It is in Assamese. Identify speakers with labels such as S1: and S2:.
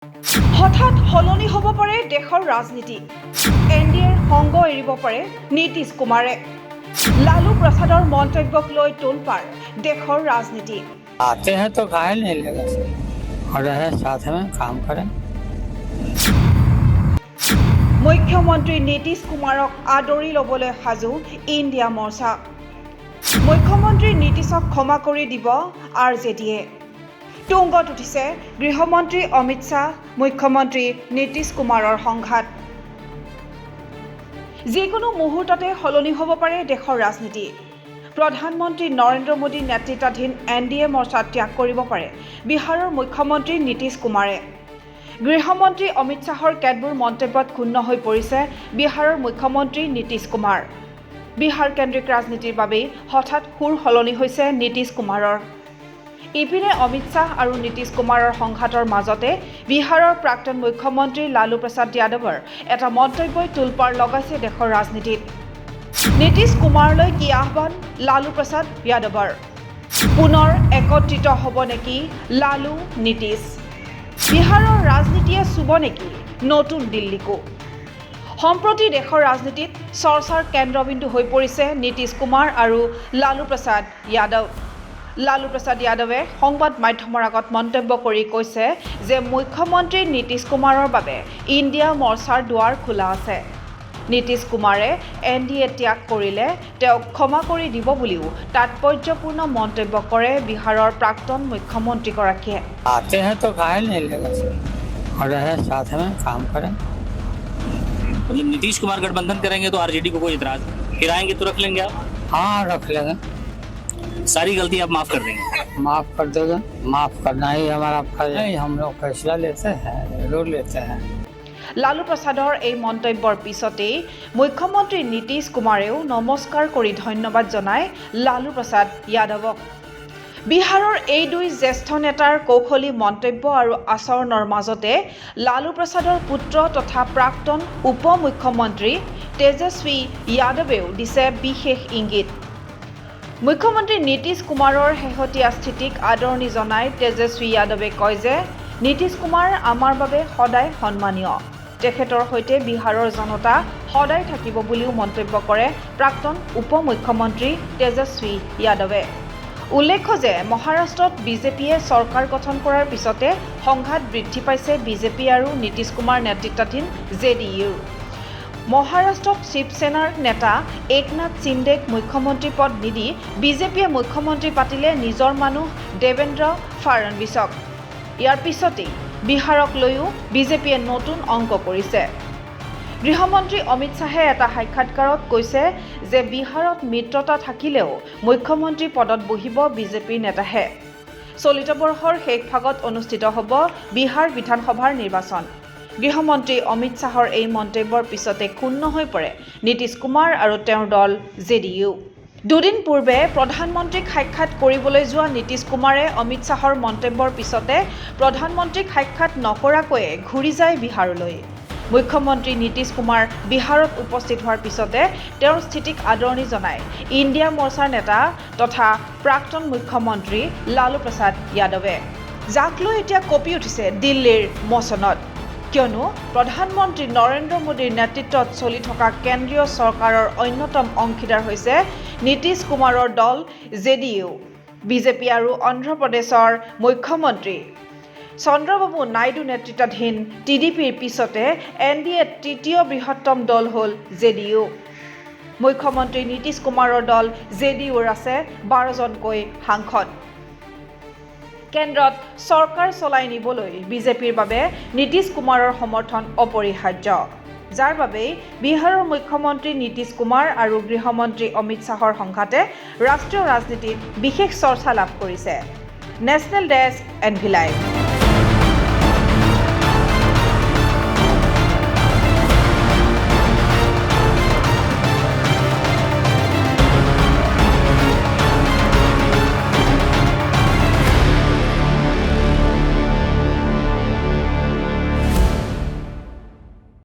S1: হঠাৎ সলনি হ'ব পাৰে দেশৰ ৰাজনীতি। এনডিএৰ সংগ এৰিব পাৰে নীতিশ কুমাৰে। লালু প্ৰসাদৰ মন্তব্যক লৈ তোলপাৰ দেশৰ ৰাজনীতি।
S2: आते हैं तो काहे नहीं लेगा और रहे साथ में काम करें।
S1: মুখ্যমন্ত্ৰী নীতিশ কুমাৰক আদৰি ল'বলৈ সাজু ইণ্ডিয়া মৰ্চা। মুখ্যমন্ত্ৰী নীতিশক ক্ষমা কৰি দিব আৰজেডিয়ে। তুংগত উঠিছে গৃহমন্ত্ৰী অমিত শ্বাহ মুখ্যমন্ত্ৰী নীতিশ কুমাৰৰ সংঘাত। যিকোনো মুহূৰ্ততে সলনি হ'ব পাৰে দেশৰ ৰাজনীতি। প্ৰধানমন্ত্ৰী নৰেন্দ্ৰ মোদীৰ নেতৃত্বাধীন এনডিএ মৰ্চা ত্যাগ কৰিব পাৰে বিহাৰৰ মুখ্যমন্ত্ৰী নীতিশ কুমাৰে। গৃহমন্ত্ৰী অমিত শ্বাহৰ কেতবোৰ মন্তব্যত ক্ষুণ্ণ হৈ পৰিছে বিহাৰৰ মুখ্যমন্ত্ৰী নীতিশ কুমাৰ। বিহাৰ কেন্দ্ৰিক ৰাজনীতিৰ বাবেই হঠাৎ সুৰ সলনি হৈছে নীতিশ কুমাৰৰ। ইপিনে অমিত শ্বাহ আৰু নীতিশ কুমাৰৰ সংঘাতৰ মাজতে বিহাৰৰ প্ৰাক্তন মুখ্যমন্ত্ৰী লালু প্ৰসাদ যাদৱৰ এটা মন্তব্যই তোলপাৰ লগাইছে দেশৰ ৰাজনীতিত। নীতিশ কুমাৰলৈ কি আহ্বান লালু প্ৰসাদ যাদৱৰ? পুনৰ একত্ৰিত হ'ব নেকি লালু নীতিশ? বিহাৰৰ ৰাজনীতিয়ে চুব নেকি নতুন দিল্লীকো? সম্প্ৰতি দেশৰ ৰাজনীতিত চৰ্চাৰ কেন্দ্ৰবিন্দু হৈ পৰিছে নীতিশ কুমাৰ আৰু লালু প্ৰসাদ যাদৱ। লালু প্ৰসাদ যাদৱে সংবাদ মাধ্যমৰ আগত মন্তব্য কৰি কৈছে যে মুখ্যমন্ত্ৰী নীতিশ কুমাৰৰ বাবে ইণ্ডিয়া মৰ্চাৰ দুৱাৰ খোলা আছে। নীতিশ কুমাৰে এনডিএ ত্যাগ কৰিলে তেওঁক ক্ষমা কৰি দিব বুলিও তাৎপৰ্যপূৰ্ণ মন্তব্য কৰে বিহাৰৰ প্ৰাক্তন মুখ্যমন্ত্ৰীগৰাকীয়ে।
S2: आते हैं तो काहे नहीं लेगा और रहे साथ में काम करें।
S3: मतलब नीतीश कुमार गठबंधन करेंगे तो आरजेडी को कोई इतराज गिराएंगे तो रख लेंगे आप?
S2: हाँ रख लेंगे,
S3: सारी गलती आप माफ कर देंगे?
S2: माफ कर देगा। माफ करना ही हमारा फर्ज है। हम लोग फैसला लेते हैं, जरूर लेते हैं।
S1: লালু প্ৰসাদৰ এই মন্তব্যৰ পিছতেই মুখ্যমন্ত্ৰী নীতিশ কুমাৰেও নমস্কাৰ কৰি ধন্যবাদ জনায় লালু প্ৰসাদ যাদৱক। বিহাৰৰ এই দুই জ্যেষ্ঠ নেতাৰ কৌশলী মন্তব্য আৰু আচৰণৰ মাজতে লালু প্ৰসাদৰ পুত্ৰ তথা প্ৰাক্তন উপ মুখ্যমন্ত্ৰী তেজস্বী যাদৱেও দিছে বিশেষ ইংগিত। মুখ্যমন্ত্ৰী নীতিশ কুমাৰৰ শেহতীয়া স্থিতিক আদৰণি জনাই তেজস্বী যাদৱে কয় যে নীতিশ কুমাৰ আমাৰ বাবে সদায় সন্মানীয়। তেখেতৰ সৈতে বিহাৰৰ জনতা সদায় থাকিব বুলিও মন্তব্য কৰে প্ৰাক্তন উপ মুখ্যমন্ত্ৰী তেজস্বী যাদৱে। উল্লেখ্য যে মহাৰাষ্ট্ৰত বিজেপিয়ে চৰকাৰ গঠন কৰাৰ পিছতে সংঘাত বৃদ্ধি পাইছে বিজেপি আৰু নীতিশ কুমাৰ নেতৃত্বাধীন জেডিইউৰ। মহাৰাষ্ট্ৰত শিৱসেনাৰ নেতা একনাথ সিন্দেক মুখ্যমন্ত্ৰী পদ নিদি বিজেপিয়ে মুখ্যমন্ত্ৰী পাতিলে নিজৰ মানুহ দেৱেন্দ্ৰ ফাড়নবিছক। ইয়াৰ পিছতেই বিহাৰক লৈও বিজেপিয়ে নতুন অংক কৰিছে। গৃহমন্ত্ৰী অমিত শ্বাহে এটা সাক্ষাৎকাৰত কৈছে যে বিহাৰত মিত্ৰতা থাকিলেও মুখ্যমন্ত্ৰী পদত বহিব বিজেপিৰ নেতাহে। চলিত বৰ্ষৰ শেষ ভাগত অনুষ্ঠিত হ'ব বিহাৰ বিধানসভাৰ নিৰ্বাচন। গৃহমন্ত্ৰী অমিত শ্বাহৰ এই মন্তব্যৰ পিছতে ক্ষুণ্ণ হৈ পৰে নীতিশ কুমাৰ আৰু তেওঁৰ দল জেডিইউ। দুদিন পূৰ্বে প্ৰধানমন্ত্ৰীক সাক্ষাৎ কৰিবলৈ যোৱা নীতিশ কুমাৰে অমিত শ্বাহৰ মন্তব্যৰ পিছতে প্ৰধানমন্ত্ৰীক সাক্ষাৎ নকৰাকৈয়ে ঘূৰি যায় বিহাৰলৈ। মুখ্যমন্ত্ৰী নীতিশ কুমাৰ বিহাৰত উপস্থিত হোৱাৰ পিছতে তেওঁৰ স্থিতিক আদৰণি জনায় ইণ্ডিয়া মৰ্চাৰ নেতা তথা প্ৰাক্তন মুখ্যমন্ত্ৰী লালু প্ৰসাদ যাদৱে, যাক লৈ এতিয়া কঁপি উঠিছে দিল্লীৰ মচনত। কিয়নো প্ৰধানমন্ত্ৰী নৰেন্দ্ৰ মোদীৰ নেতৃত্বত চলি থকা কেন্দ্ৰীয় চৰকাৰৰ অন্যতম অংশীদাৰ হৈছে নীতিশ কুমাৰৰ দল জেডিইউ। বিজেপি আৰু অন্ধ্ৰপ্ৰদেশৰ মুখ্যমন্ত্ৰী চন্দ্ৰবাবু নাইডু নেতৃত্বাধীন টিডিপিৰ পিছতে এনডিএ তৃতীয় বৃহত্তম দল হ'ল জেডিইউ। মুখ্যমন্ত্ৰী নীতিশ কুমাৰৰ দল জেডিইউৰ আছে 12জনকৈ সাংসদ। কেন্দ্ৰত চৰকাৰ চলাই নিবলৈ বিজেপিৰ বাবে নীতিশ কুমাৰৰ সমৰ্থন অপৰিহাৰ্য, যাৰ বাবেই বিহাৰৰ মুখ্যমন্ত্ৰী নীতিশ কুমাৰ আৰু গৃহমন্ত্ৰী অমিত শ্বাহৰ সংঘাতে ৰাষ্ট্ৰীয় ৰাজনীতিত বিশেষ চৰ্চা লাভ কৰিছে। National desk NV live.